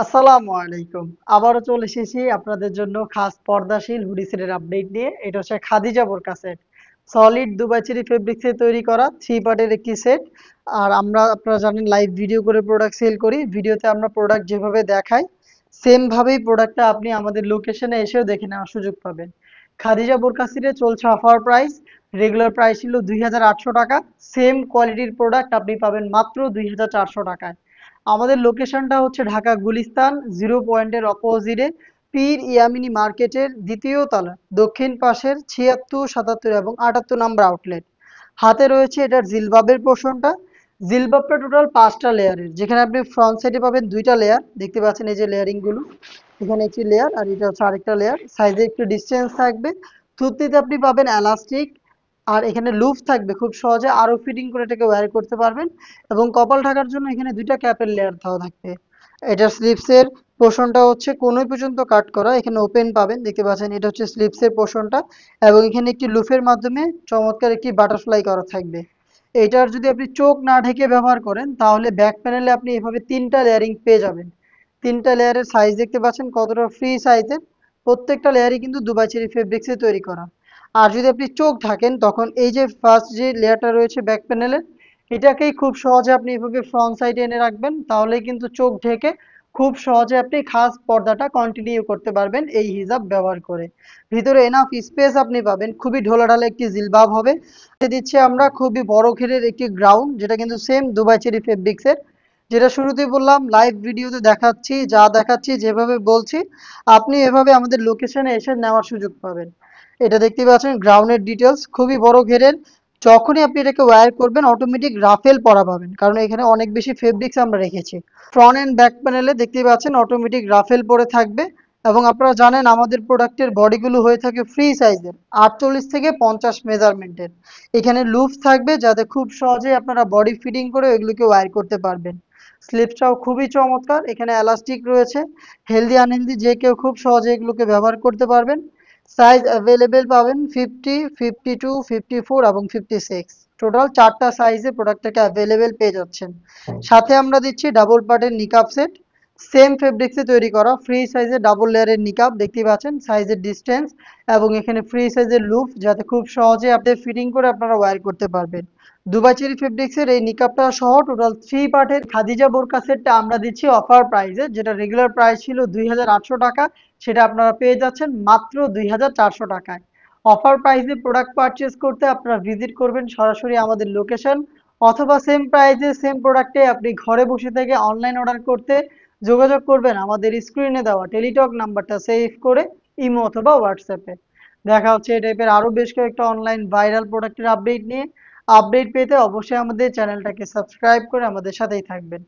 আসসালামু আলাইকুম। আবারও চলে এসেছি আপনাদের জন্য খাস পর্দাশীল হুডি সেটের আপডেট নিয়ে। এটা হচ্ছে খাদিজা বোরকা সেট। সলিড দুবাই চেরি ফেব্রিক্সে তৈরি করা 3 পার্টের একটি সেট। আর আপনারা জানেন লাইভ ভিডিও করে প্রোডাক্ট সেল করি। ভিডিওতে আমরা প্রোডাক্ট যেভাবে দেখাই সেম ভাবেই প্রোডাক্টটা আপনি আমাদের লোকেশনে এসেও দেখে নেওয়ার সুযোগ পাবেন। খাদিজা বোরকা সেটে চলছে অফার প্রাইস। রেগুলার প্রাইস ছিল 2,800 টাকা। সেম কোয়ালিটির প্রোডাক্ট আপনি পাবেন মাত্র 2,400 টাকায়। আমাদের লোকেশনটা হচ্ছে ঢাকা গুলিস্তান 0 পয়েন্টের অপোজিটে পীর ইয়ামিনী মার্কেটের দ্বিতীয় তলা দক্ষিণ পাশের 76, 77 এবং 78 নাম্বার আউটলেট। হাতে রয়েছে এটার জিলবাবের পোর্শনটা। জিলবাবটা টোটাল 5টা লেয়ারের, যেখানে আপনি ফ্রন্ট সাইডে পাবেন 2টা লেয়ার, দেখতে পাচ্ছেন এই যে লেয়ারিং গুলো। এখানে একটি লেয়ার আর এটা হচ্ছে আরেকটা লেয়ার, সাইজে একটু ডিসটেন্স থাকবে। থুতনিতে আপনি পাবেন এলাস্টিক, আর এখানে লুফ থাকবে, খুব সহজে আরো ফিটিং করে এটাকে ওয়্যার করতে পারবেন। এবং কপাল ঢাকার জন্য এখানে 2টা ক্যাপের লেয়ার দেওয়া থাকবে। এটার স্লিপসের পোর্শনটা হচ্ছে কোনই পর্যন্ত কাট করা, এখানে ওপেন পাবেন, দেখতে পাচ্ছেন এটা হচ্ছে স্লিপসের পোর্শনটা। এবং এখানে একটি লুফের মাধ্যমে চমৎকার একটি বাটারফ্লাই করা থাকবে। এটার যদি আপনি চোখ না ঢেকে ব্যবহার করেন তাহলে ব্যাক প্যানেলে আপনি এভাবে 3টা লেয়ারিং পেয়ে যাবেন। 3টা লেয়ারের সাইজ দেখতে পাচ্ছেন কতটা ফ্রি সাইজের। প্রত্যেকটা লেয়ারই কিন্তু দুবাই চেরি ফেব্রিক্সে তৈরি করা। আর যদি আপনি চোখ ঢাকেন তখন এই যে ফার্স্ট যে লেয়ারটা রয়েছে ব্যাক প্যানেলে, এটাকেই খুব সহজে আপনি এভাবে ফ্রন্ট সাইডে এনে রাখবেন, তাহলেই কিন্তু চোখ ঢেকে খুব সহজে আপনি খাস পর্দাটা কন্টিনিউ করতে পারবেন এই হিজাব ব্যবহার করে। ভিতরে এনাফ স্পেস আপনি পাবেন, খুবই ঢোলাঢালা একটি জিলবাব হবে। দিচ্ছি আমরা খুবই বড় ঘেরের একটি গ্রাউন্ড, যেটা কিন্তু সেম দুবাই চেরি ফেব্রিক্সের। যেটা শুরুতেই বললাম, লাইভ ভিডিওতে দেখাচ্ছি, যা দেখাচ্ছি যেভাবে বলছি আপনি এভাবে আমাদের লোকেশনে এসে নেওয়ার সুযোগ পাবেন। এটা দেখতে পাচ্ছেন গ্রাউন্ডের ডিটেলস, খুবই বড় ঘেরের। যখনই আপনি এটাকে ওয়্যার করবেন অটোমেটিক রাফেল পরা পাবেন, কারণ এখানে অনেক বেশি ফেব্রিক্স আমরা রেখেছি। ফ্রন্ট এন্ড ব্যাক প্যানেলে দেখতে পাচ্ছেন অটোমেটিক রাফেল পরে থাকবে। এবং আপনারা জানেন আমাদের প্রোডাক্টের বডিগুলো হয়ে থাকে ফ্রি সাইজের, 48 থেকে 50 মেজারমেন্টের। এখানে লুপ থাকবে যাতে খুব সহজে আপনারা বডি ফিটিং করে এগুলোকে ওয়্যার করতে পারবেন। স্লিপসটাও খুবই চমৎকার, এখানে এলাস্টিক রয়েছে। হেলদি আনহেলদি যে কেউ খুব সহজে এগুলোকে ব্যবহার করতে পারবেন। সাইজ অ্যাভেলেবেল পাবেন 50, 52, 54 এবং 56। টোটাল 4টা সাইজে প্রোডাক্টটাকে অ্যাভেলেবেল পেয়ে যাচ্ছেন। সাথে আমরা দিচ্ছি ডাবল পার্টের নিকাব সেট, সেম ফেব্রিক্সে তৈরি করা ফ্রি সাইজের ডাবল লেয়ারের নিকাব, দেখতে পাচ্ছেন সাইজের ডিস্টেন্স। এবং এখানে ফ্রি সাইজের লুপ, যাতে খুব সহজে আপনি ফিটিং করে আপনারা ওয়্যার করতে পারবেন। দুবাই চেরি ফেব্রিক্সের এই নিকাবটা সহ টোটাল 3 পার্টের খাদিজা বোরকা সেটটা আমরা দিচ্ছি অফার প্রাইসে, যেটা রেগুলার প্রাইস ছিল 2,800 টাকা, সেটা আপনারা পেয়ে যাচ্ছেন মাত্র 2,400 টাকায়। অফার প্রাইসে প্রোডাক্ট পারচেজ করতে আপনারা ভিজিট করবেন সরাসরি আমাদের লোকেশন, অথবা সেম প্রাইসে সেম প্রোডাক্টে আপনি ঘরে বসে থেকে অনলাইন অর্ডার করতে যোগাযোগ করবেন আমাদের স্ক্রিনে দেওয়া টেলিটক নাম্বারটা সেভ করে ইমো অথবা হোয়াটসঅ্যাপে। দেখা হচ্ছে এই টাইপের আরো বেশ কয়েকটা অনলাইন ভাইরাল প্রোডাক্টের আপডেট নিয়ে। আপডেট পেতে অবশ্যই আমাদের চ্যানেলটাকে সাবস্ক্রাইব করে আমাদের সাথেই থাকবেন।